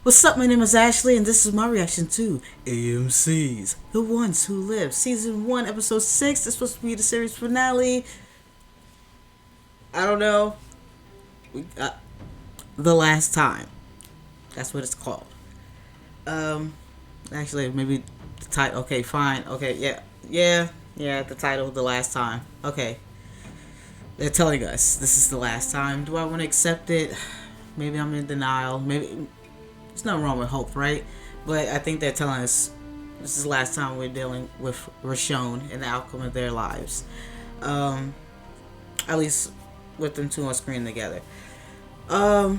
What's up? My name is Ashley, and this is my reaction to AMC's The Ones Who Live, Season 1, Episode 6. It's supposed to be the series finale. I don't know. The Last Time. That's what it's called. Actually, maybe the title. Okay, fine. Okay, yeah, the title, The Last Time. Okay. They're telling us this is the last time. Do I want to accept it? Maybe I'm in denial. Maybe. There's nothing wrong with hope, right? But I think they're telling us this is the last time we're dealing with Richonne and the outcome of their lives. At least with them two on screen together. Who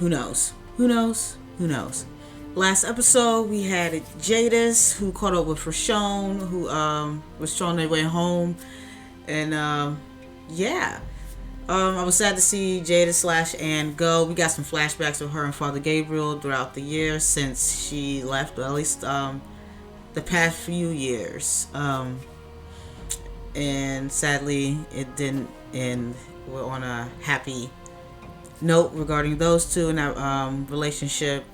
knows? Who knows? Who knows? Last episode we had Jadis who caught up with Richonne, who was showing their way home, and yeah. I was sad to see Jada/Ann go. We got some flashbacks of her and Father Gabriel throughout the years since she left, or at least the past few years. And sadly, it didn't end. We're on a happy note regarding those two and that relationship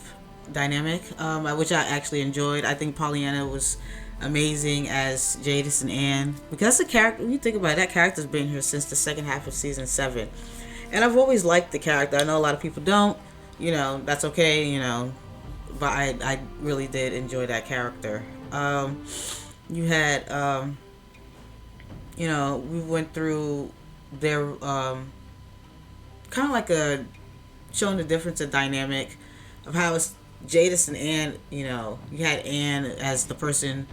dynamic, which I actually enjoyed. I think Pollyanna was amazing as Jadis and Ann, because the character, when you think about it, that character's been here since the second half of season 7, and I've always liked the character. I know a lot of people don't, that's okay, but I really did enjoy that character. You had we went through their kind of like a showing the difference of dynamic of how it's Jadis and Ann. You had Ann as the person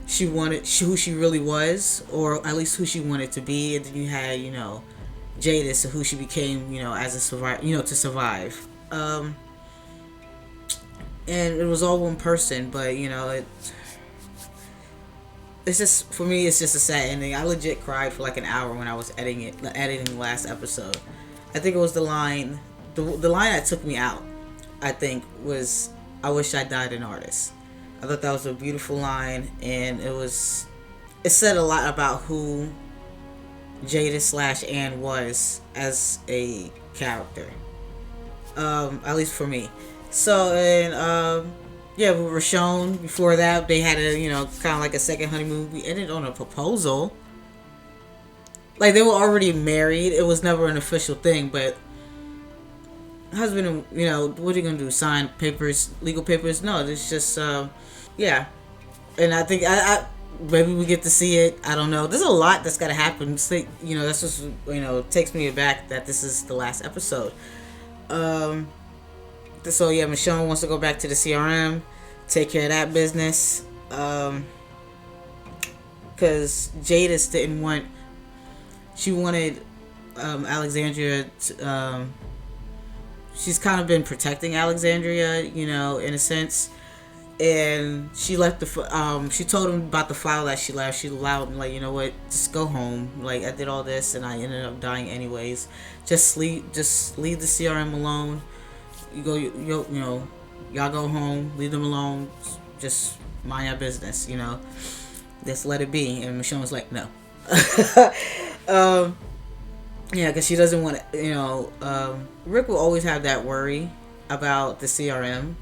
who she really was, or at least who she wanted to be, and then you had Jadis, who she became, as a survive, to survive. And it was all one person, but it's just, for me, it's just a sad ending. I legit cried for like an hour when I was editing the last episode. I think it was the line that took me out, I think, was, "I wish I died an artist." I thought that was a beautiful line, and it said a lot about who Jada/Ann was as a character, at least for me. So, and yeah, we were shown before that they had a kind of like a second honeymoon. We ended on a proposal. Like, they were already married. It was never an official thing, but husband, what are you gonna do? Sign papers, legal papers? No, it's just yeah. And I think I maybe we get to see it. I don't know. There's a lot that's gotta happen. So, that's just takes me aback that this is the last episode. So yeah, Michonne wants to go back to the CRM, take care of that business. Because Jadis didn't want. She wanted Alexandria to, she's kind of been protecting Alexandria, in a sense. And she left she told him about the file that she left. She allowed him, like, you know what, just go home. Like, I did all this and I ended up dying anyways. Just leave the CRM alone. You go, y'all go home, leave them alone. Just mind your business, Just let it be. And Michonne was like, no. Yeah, because she doesn't want to, Rick will always have that worry about the CRM.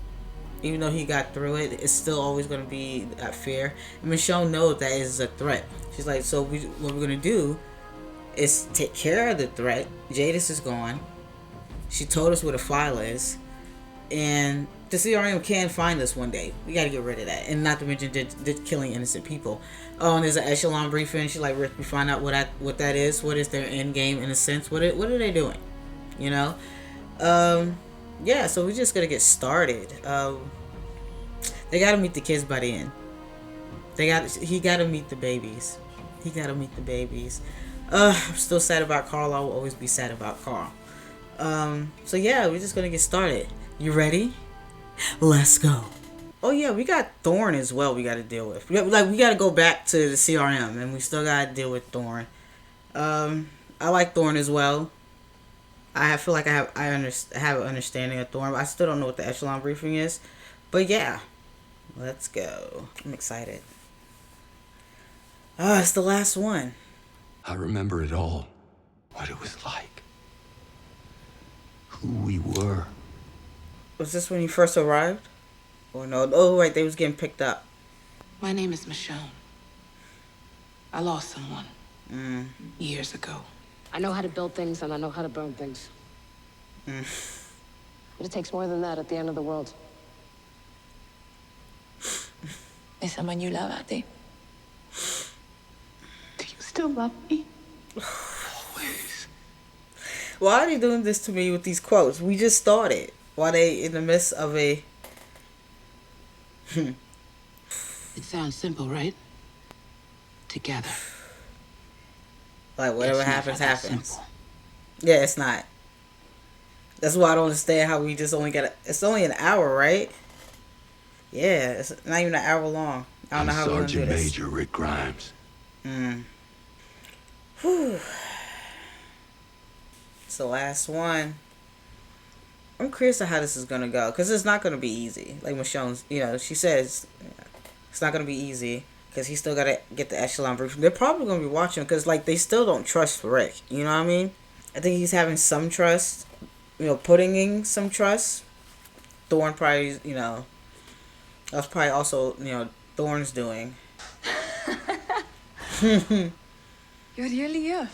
Even though he got through it, it's still always going to be that fear. And Michonne knows that is a threat. She's like, so what we're going to do is take care of the threat. Jadis is gone. She told us where the file is. And the CRM can find us one day. We got to get rid of that. And not to mention did killing innocent people. Oh, and there's an echelon briefing. She's like, Rick, we find out what that is. What is their end game, in a sense? What are they doing? Yeah, so we're just gonna get started. They gotta meet the kids by the end. He gotta meet the babies. I'm still sad about Carl. I will always be sad about Carl. So yeah, we're just gonna get started. You ready? Let's go. Oh yeah, we got Thorn as well. We got to deal with. We got to go back to the CRM, and we still got to deal with Thorn. I like Thorn as well. I feel like I have an understanding of Thorn. But I still don't know what the echelon briefing is, but yeah, let's go. I'm excited. It's the last one. I remember it all. What it was like. Who we were. Was this when you first arrived? Or no? Oh, right, they was getting picked up. My name is Michonne. I lost someone Mm. years ago. I know how to build things and I know how to burn things. But it takes more than that at the end of the world. Is someone you love, Ate? Do you still love me? Always. Why are they doing this to me with these quotes? We just started. Why they in the midst of a... It sounds simple, right? Together. Like, whatever It's never happens, that happens. simple. Yeah, it's not. That's why I don't understand how we just only got... It's only an hour, right? Yeah, it's not even an hour long. I don't I'm know how we're going to do Sergeant this. Major Rick Grimes. Whew. It's the last one. I'm curious to how this is going to go. Because it's not going to be easy. Like Michonne's, she says it's not going to be easy. Because he still got to get the echelon briefing. They're probably going to be watching because, like, they still don't trust Rick. You know what I mean? I think he's having some trust. Putting in some trust. Thorne probably, that's probably also, Thorne's doing. You're really here.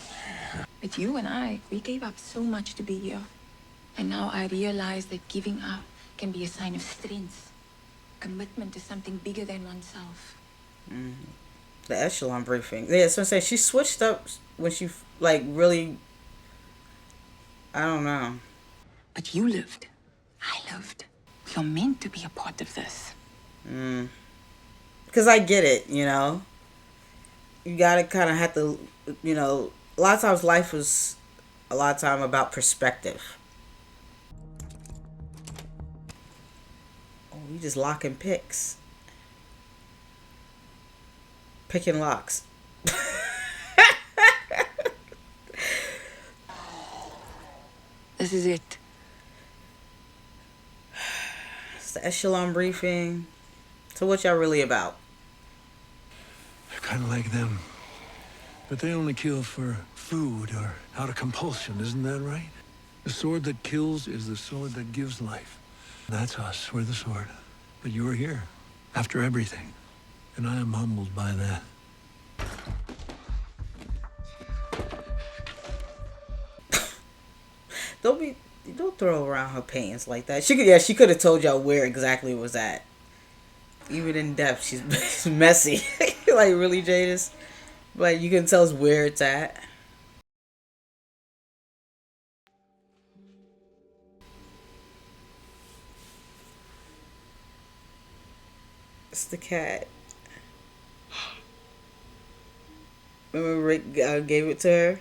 But you and I, we gave up so much to be here. And now I realize that giving up can be a sign of strength. Commitment to something bigger than oneself. The echelon briefing. Yeah, so I'm saying she switched up when she, like, really... I don't know. But you lived. I lived. You're meant to be a part of this. Because I get it, You gotta kind of have to, A lot of times life is a lot of time about perspective. Oh, we just locking picks. Picking locks. This is it. It's the echelon briefing. So what y'all really about? You're kind of like them. But they only kill for food or out of compulsion, isn't that right? The sword that kills is the sword that gives life. That's us, we're the sword. But you're here, after everything. And I am humbled by that. Don't throw around her pains like that. She could have told y'all where exactly it was at. Even in depth, she's messy. Like, really, Jadis? Like, you can tell us where it's at. It's the cat. Remember Rick gave it to her?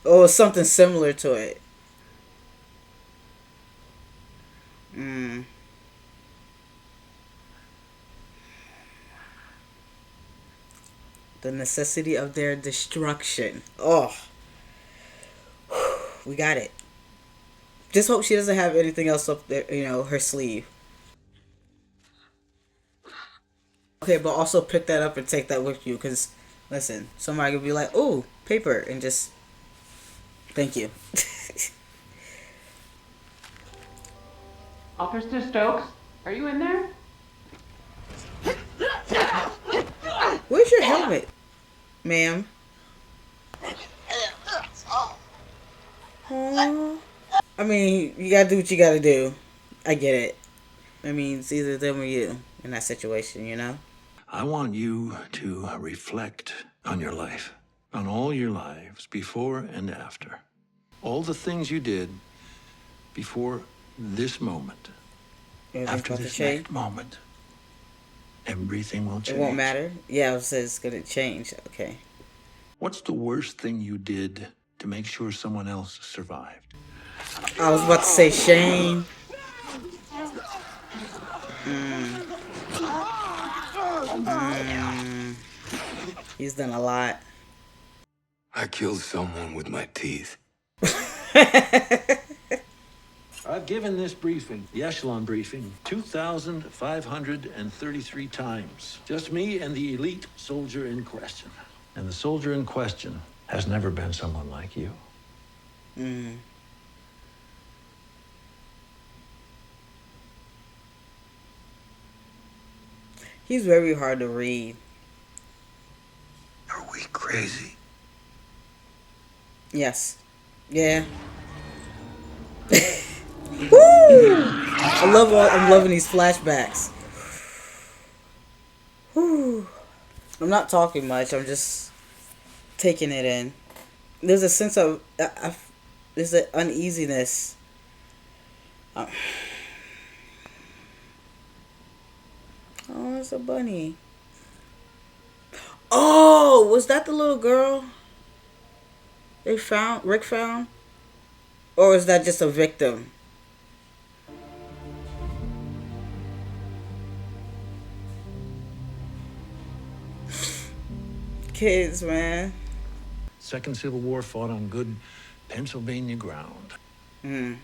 Oh, it's something similar to it. The necessity of their destruction. Oh. We got it. Just hope she doesn't have anything else up there, her sleeve. Okay, but also pick that up and take that with you, because, listen, somebody could be like, ooh, paper, and just, thank you. Officer Stokes, are you in there? Where's your helmet, ma'am? Aww. I mean, you gotta do what you gotta do. I get it. I mean, it's either them or you in that situation, I want you to reflect on your life, on all your lives, before and after. All the things you did before this moment. Everything's After about to this change. next moment, everything will change. It won't matter. Yeah, it says it's gonna change. Okay. What's the worst thing you did to make sure someone else survived? I was about to say Shane. He's done a lot. I killed someone with my teeth. I've given this briefing, the echelon briefing, 2,533 times. Just me and the elite soldier in question. And the soldier in question has never been someone like you. He's very hard to read. Are we crazy? Yes. Yeah. Woo! I'm loving these flashbacks. Whew. I'm not talking much. I'm just taking it in. There's a sense of there's an uneasiness. Oh, it's a bunny. Oh, was that the little girl Rick found? Or is that just a victim? Kids, man. Second Civil War fought on good Pennsylvania ground. Mm.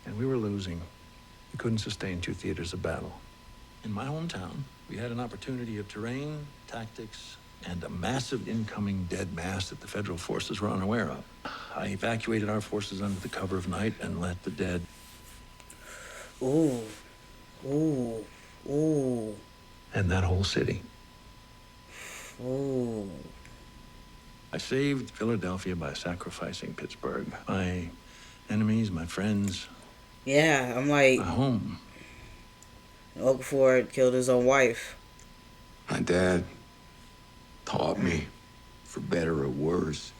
And we were losing. We couldn't sustain 2 theaters of battle. In my hometown, we had an opportunity of terrain, tactics, and a massive incoming dead mass that the federal forces were unaware of. I evacuated our forces under the cover of night and let the dead... Ooh. Ooh. Ooh. And that whole city. Ooh. I saved Philadelphia by sacrificing Pittsburgh. My enemies, my friends. Yeah, I'm like... My home. Okafor killed his own wife. My dad taught me, for better or worse,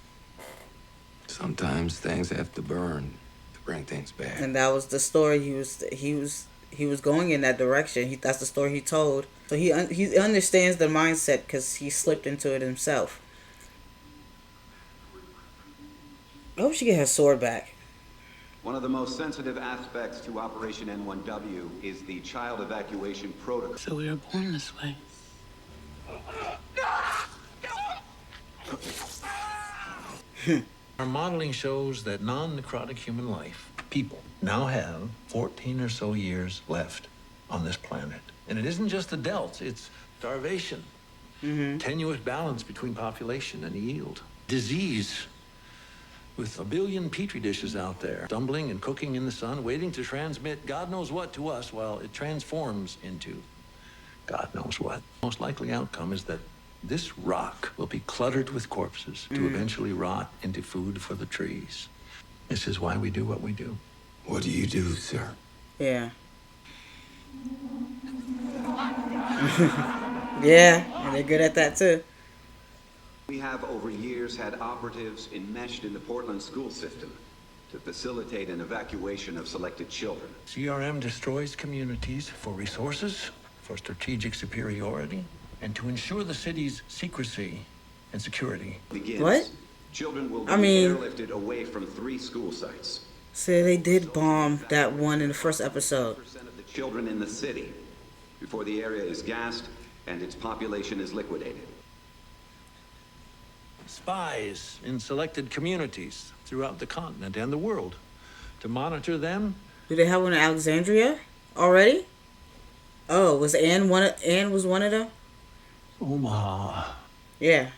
sometimes things have to burn to bring things back. And that was the story he was going in that direction. That's the story he told. So he understands the mindset because he slipped into it himself. I hope she get her sword back. One of the most sensitive aspects to Operation N1W is the child evacuation protocol. So we were born this way. Our modeling shows that non-necrotic human life, people, now have 14 or so years left on this planet. And it isn't just adults, it's starvation, tenuous balance between population and yield, disease, with a billion petri dishes out there, stumbling and cooking in the sun, waiting to transmit God knows what to us while it transforms into God knows what. Most likely outcome is that this rock will be cluttered with corpses to eventually rot into food for the trees. This is why we do what we do. What do you do, sir? Yeah. Yeah, and they're good at that too. We have over years had operatives enmeshed in the Portland school system to facilitate an evacuation of selected children. CRM destroys communities for resources, for strategic superiority, and to ensure the city's secrecy and security. Begins. What? Children will be airlifted away from 3 school sites. So they did bomb that one in the first episode. 100% of the children in the city before the area is gassed and its population is liquidated. Spies in selected communities throughout the continent and the world to monitor them. Do they have one in Alexandria already? Oh, was Anne was one of them? Omaha Yeah.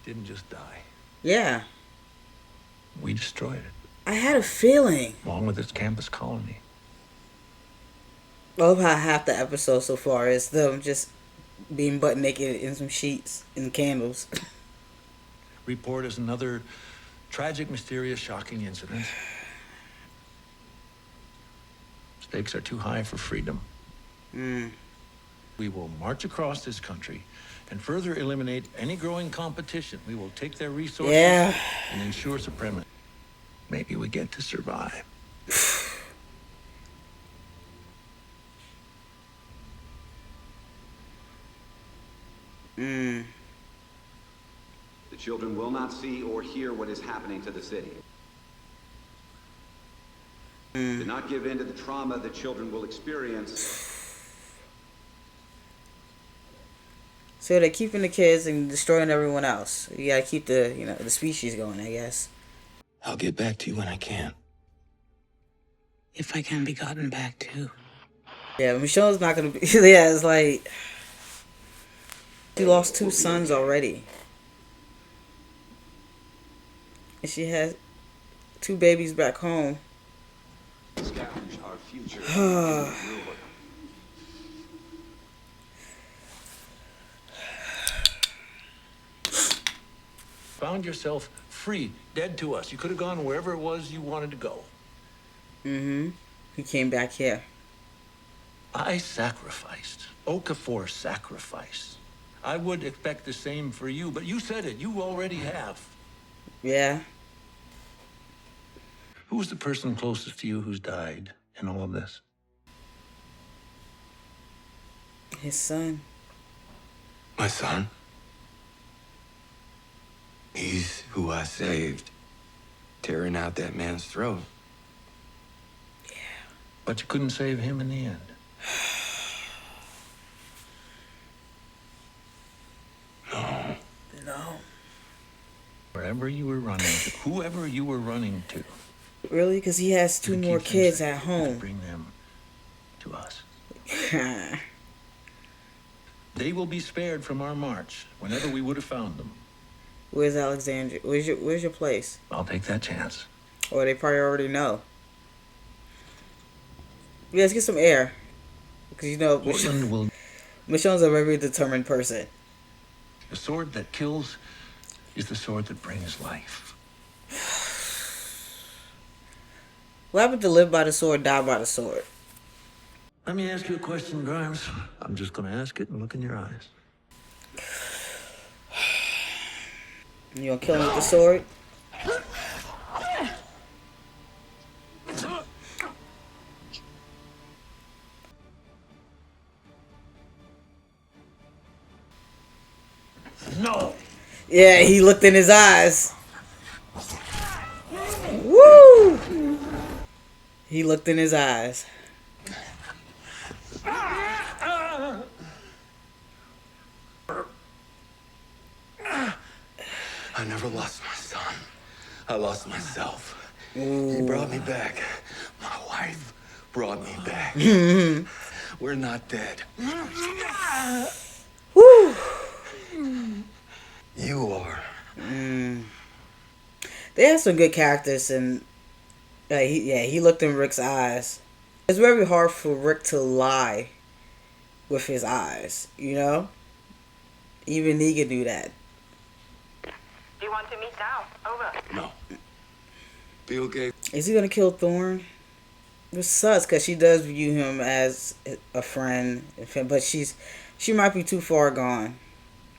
didn't just die. Yeah. We destroyed it, I had a feeling. along with its campus colony. I love how half the episode so far is them just being butt naked in some sheets and candles. Report is another tragic, mysterious, shocking incident. Stakes are too high for freedom. We will march across this country and further eliminate any growing competition. We will take their resources and ensure supremacy. Maybe we get to survive. The children will not see or hear what is happening to the city. Do not give in to the trauma the children will experience. So they're keeping the kids and destroying everyone else. You gotta keep the species going, I guess. I'll get back to you when I can. If I can be gotten back to. Yeah, Michonne's not gonna be. Yeah, it's like she lost 2 sons already, and she has 2 babies back home. Scavenge our future. found yourself free, dead to us. You could have gone wherever it was you wanted to go. Mm-hmm. He came back here. I sacrificed. Okafor sacrificed. I would expect the same for you, but you said it. You already have. Yeah. Who's the person closest to you who's died in all of this? His son. My son? He's who I saved, tearing out that man's throat. But you couldn't save him in the end. No. No. Wherever you were running to, whoever you were running to. Really? Because he has two more kids at home. Bring them to us. They will be spared from our march whenever we would have found them. Where's Alexandria? Where's your place? I'll take that chance. Or they probably already know. Yeah, let's get some air. Because you know, Michonne's a very determined person. The sword that kills is the sword that brings life. What happened to live by the sword, die by the sword? Let me ask you a question, Grimes. I'm just going to ask it and look in your eyes. You gonna kill him with the sword? No! Yeah, he looked in his eyes. Woo! He looked in his eyes. I never lost my son. I lost myself. Ooh. He brought me back. My wife brought me back. We're not dead. Woo! You are. They have some good characters, and he looked in Rick's eyes. It's very hard for Rick to lie with his eyes, you know? Even he can do that. Do you want to meet now? Over. No. Be okay. Is he gonna kill Thorne? Which sucks, because she does view him as a friend, but she might be too far gone.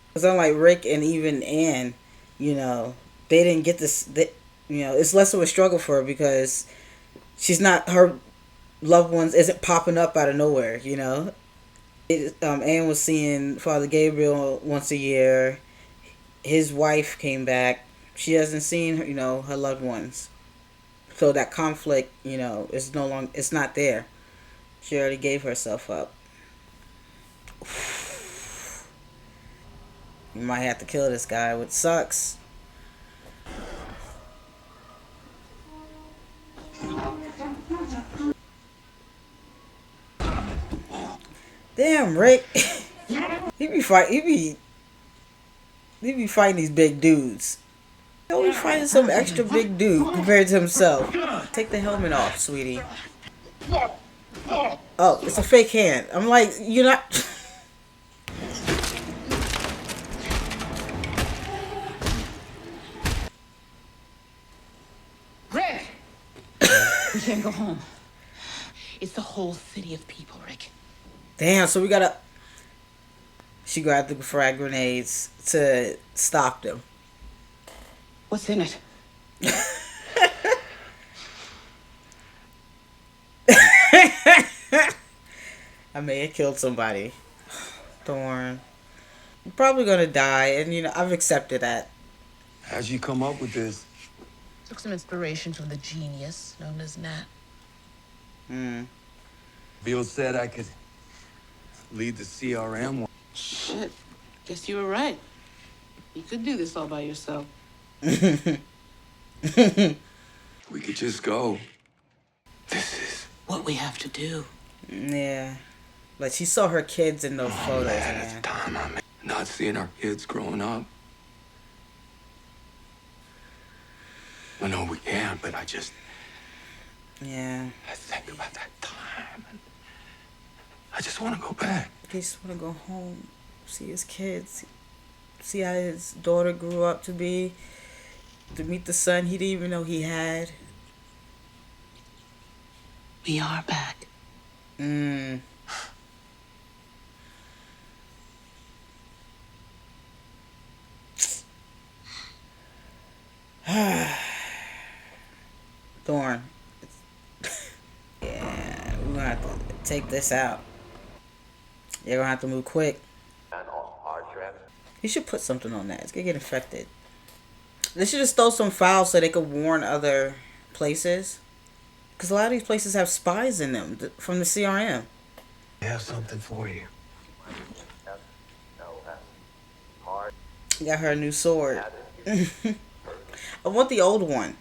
Because unlike Rick and even Anne, you know, they didn't get this. It's less of a struggle for her because she's not, her loved ones isn't popping up out of nowhere. You know, Anne was seeing Father Gabriel once a year. His wife came back. She hasn't seen her loved ones. So that conflict, is no longer, it's not there. She already gave herself up. You might have to kill this guy, which sucks. Damn, Rick. he be fighting these big dudes. He always fighting some extra big dude compared to himself. Take the helmet off, sweetie. Oh, it's a fake hand. I'm like, you're not. Rick! We can't go home. It's the whole city of people, Rick. Damn, so we gotta. She grabbed the frag grenades to stop them. What's in it? I may have killed somebody. Thorne. You're probably gonna die, and I've accepted that. How'd you come up with this? Took some inspiration from the genius known as Nat. Bill said I could lead the CRM. Shit. Guess you were right. You could do this all by yourself. We could just go. This is what we have to do. Yeah. But she saw her kids in those photos, man. man. It's time I'm not seeing our kids growing up. I know we can, but I think about that time, and I just want to go back. He just want to go home, see his kids, see how his daughter grew up to be. To meet the son he didn't even know he had. We are back. Mm. Thorn. Yeah, we're gonna have to take this out. You're gonna have to move quick. You should put something on that. It's gonna get infected. They should have stole some files so they could warn other places. Because a lot of these places have spies in them from the CRM. I have something for you. Got her a new sword. I want the old one.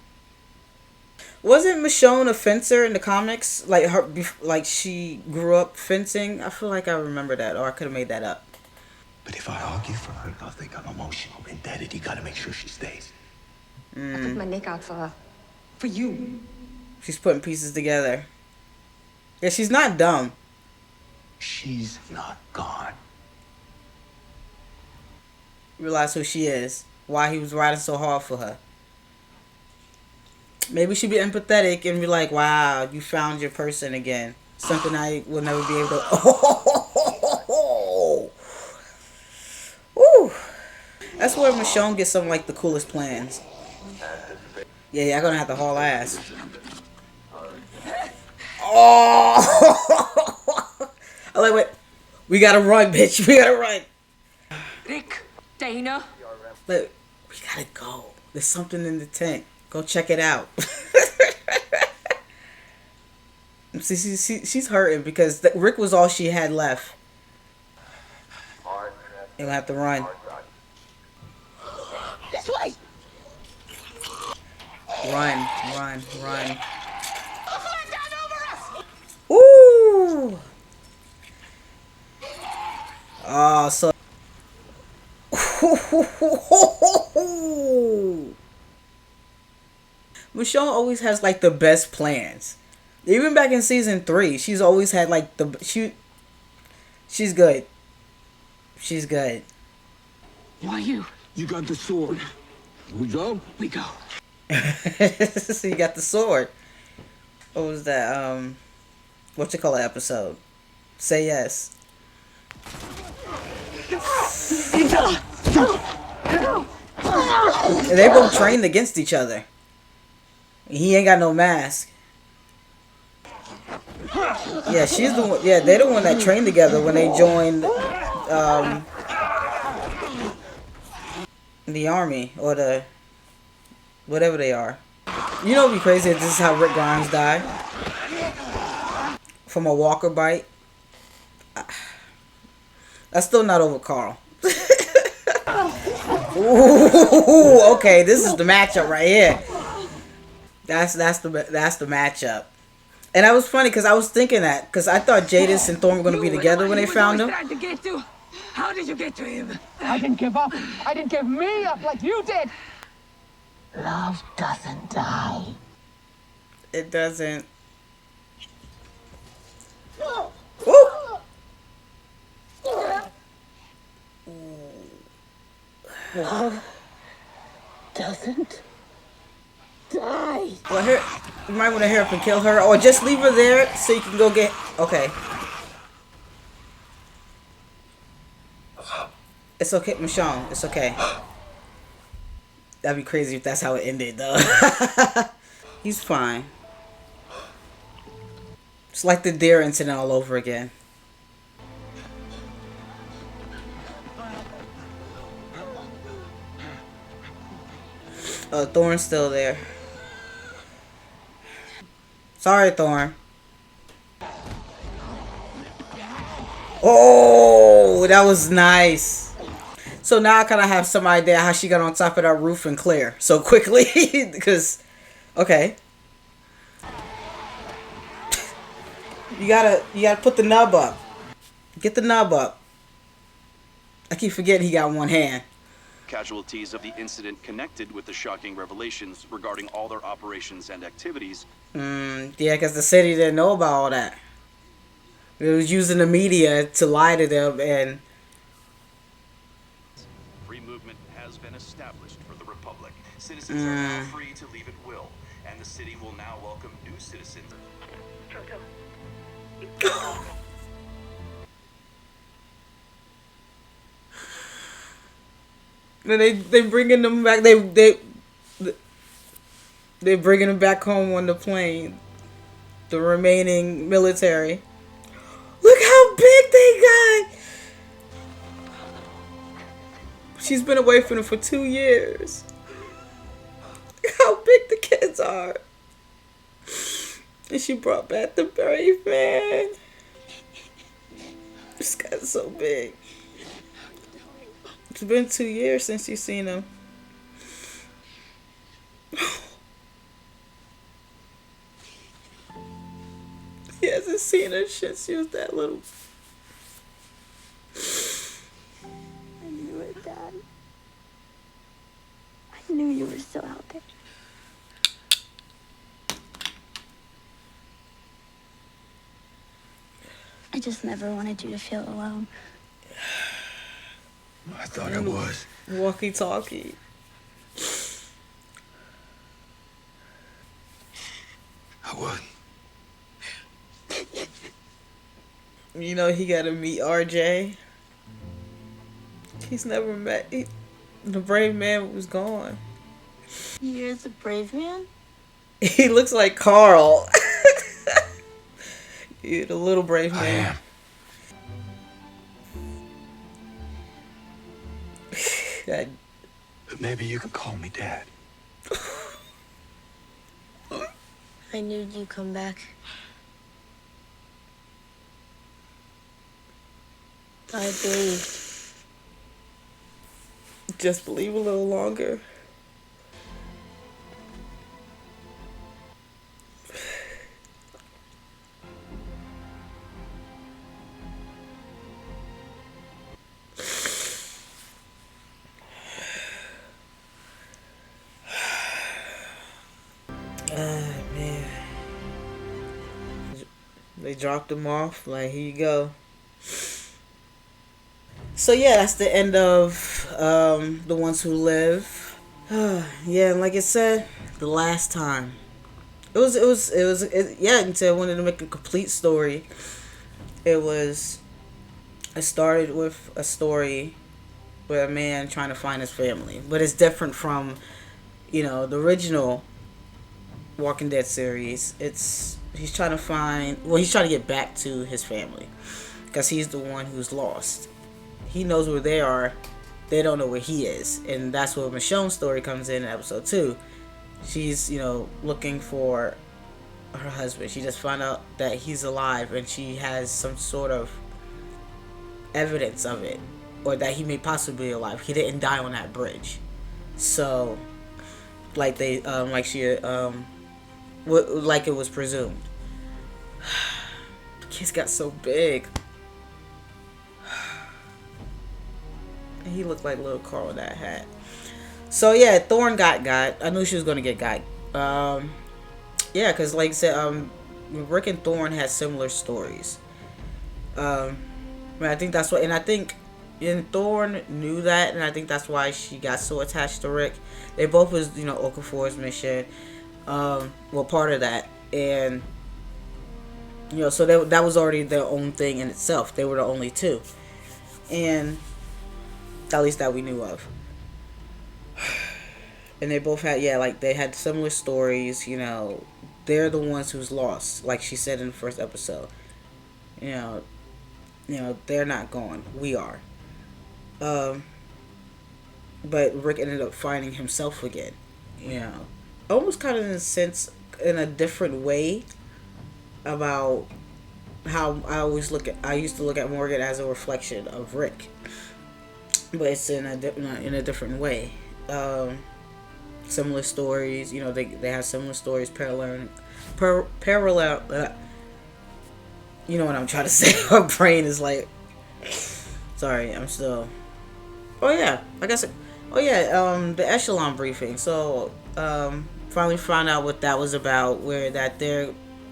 Wasn't Michonne a fencer in the comics? Like her, like she grew up fencing. I feel like I remember that, or I could have made that up. But if I argue for her, they'll think I'm emotional, indebted. You gotta make sure she stays. I put my neck out for her. For you. She's putting pieces together. Yeah, she's not dumb. She's not gone. Realize who she is. Why he was riding so hard for her. Maybe she'd be empathetic and be like, wow, you found your person again. Something I will never be able to... Oh! Woo! That's where Michonne gets some like the coolest plans. Yeah, I'm gonna have to haul ass. Oh! I'm like, wait. We gotta run, bitch. We gotta run. Rick, Dana. Look, we gotta go. There's something in the tent. Go check it out. See, she's hurting because Rick was all she had left. You're gonna have to run. This way! Run. Woo! Oh, so. Michonne always has like the best plans. Even back in season 3, she's always had like she's good. She's good. Why you? You got the sword. We go? We go. So you got the sword. What was that? What you call it episode? Say yes. And they both trained against each other. He ain't got no mask. Yeah, she's the one. Yeah, they're the one that trained together when they joined the army or the whatever they are. You know, it'd be crazy if this is how Rick Grimes died from a walker bite. That's still not over, Carl. Ooh, okay, this is the matchup right here. That's the matchup. And that was funny because I was thinking that because I thought Jadis and Thorne were going to be together when they found him. How did you get to him? I didn't give up. I didn't give me up like you did. Love doesn't die. It doesn't. Woo! Love doesn't die. Well, here, you might want to hurry up and kill her, or just leave her there so you can go get. Okay. It's okay, Michonne. It's okay. That'd be crazy if that's how it ended, though. He's fine. It's like the deer incident all over again. Oh, Thorne's still there. Sorry, Thorne. Oh, that was nice. So now I kind of have some idea how she got on top of that roof and clear so quickly. Because, okay. You gotta put the nub up. Get the nub up. I keep forgetting he got one hand. Casualties of the incident connected with the shocking revelations regarding all their operations and activities. Yeah, because the city didn't know about all that. It was using the media to lie to them and... Free movement has been established for the Republic. Citizens are now free to leave at will, and the city will now welcome new citizens. Then they bringing them back. They bringing them back home on the plane. The remaining military. Look how big they got. She's been away from them for 2 years. Look how big the kids are. And she brought back the brave man. This guy's so big. It's been 2 years since you've seen him. He hasn't seen her since she was that little. I knew it, Dad. I knew you were still out there. I just never wanted you to feel alone. I thought I was. Walkie-talkie. I was. You know, he got to meet RJ. He's never met. The brave man was gone. You're the brave man? He looks like Carl. You're the little brave man. I am. But maybe you could call me Dad. I knew you'd come back. I believed. Just believe a little longer. Man. They dropped him off. Like, here you go. So yeah, that's the end of The Ones Who Live. Yeah, and like I said, the last time. Yeah, until I wanted to make a complete story. It started with a story with a man trying to find his family. But it's different from, the original Walking Dead series. He's trying to get back to his family. Because he's the one who's lost. He knows where they are. They don't know where he is. And that's where Michonne's story comes in episode 2. She's, looking for her husband. She just found out that he's alive. And she has some sort of evidence of it. Or that he may possibly be alive. He didn't die on that bridge. So, like it was presumed. The kids got so big. He looked like little Carl in that hat. So yeah, Thorne got. I knew she was gonna get got. Yeah, because like I said, Rick and Thorne had similar stories. I think that's what, and I think Thorne knew that, and I think that's why she got so attached to Rick. They both was Okafor's mission. Part of that, and so that was already their own thing in itself. They were the only two, and at least that we knew of. And they both had, they had similar stories. They're the ones who's lost, like she said in the first episode. They're not gone. We are. But Rick ended up finding himself again. Almost kind of in a sense, in a different way, about how I used to look at Morgan as a reflection of Rick. But it's in a different way. Similar stories, they have similar stories, parallel. You know what I'm trying to say. My brain is like, sorry, I'm still. Oh yeah, I guess. The echelon briefing. So finally found out what that was about. Where that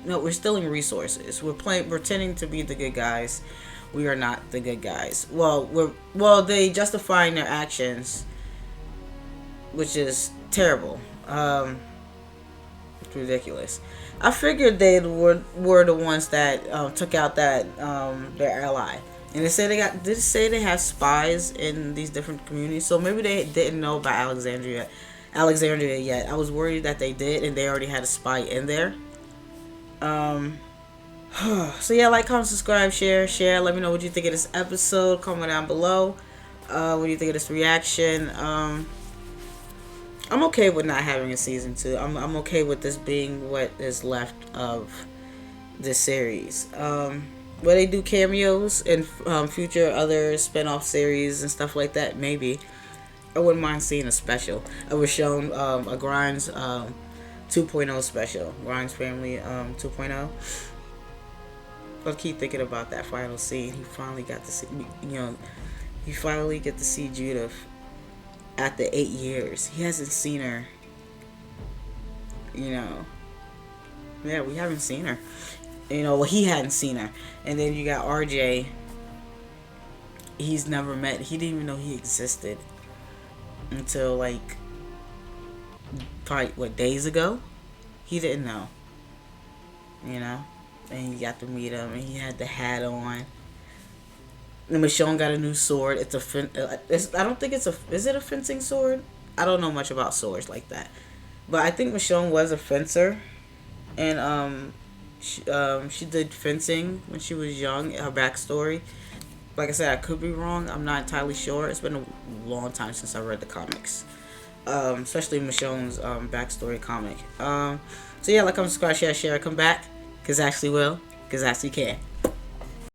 we're stealing resources. We're pretending to be the good guys. We are not the good guys. Well, they justifying their actions, which is terrible. It's ridiculous. I figured they were the ones that took out that their ally, and they say did say they have spies in these different communities. So maybe they didn't know about Alexandria yet. I was worried that they did, and they already had a spy in there. So yeah, like, comment, subscribe, share. Let me know what you think of this episode. Comment down below. What do you think of this reaction? I'm okay with not having a season 2. I'm okay with this being what is left of this series. Will they do cameos in future other spin-off series and stuff like that? Maybe. I wouldn't mind seeing a special. I was shown a Grimes 2.0 special. Grimes Family 2.0. I'll keep thinking about that final scene. He finally got to see, you finally get to see Judith after 8 years. He hasn't seen her. Yeah, we haven't seen her. Well, he hadn't seen her. And then you got RJ. He's never met. He didn't even know he existed until like probably days ago. He didn't know. And you got to meet him, and he had the hat on. And Michonne got a new sword. It's I don't think it's a. Is it a fencing sword? I don't know much about swords like that, but I think Michonne was a fencer, and she did fencing when she was young. Her backstory, like I said, I could be wrong. I'm not entirely sure. It's been a long time since I read the comics, especially Michonne's backstory comic. So yeah, like, comment, subscribe, share. Come back, cause Ashley will, cause Ashley can.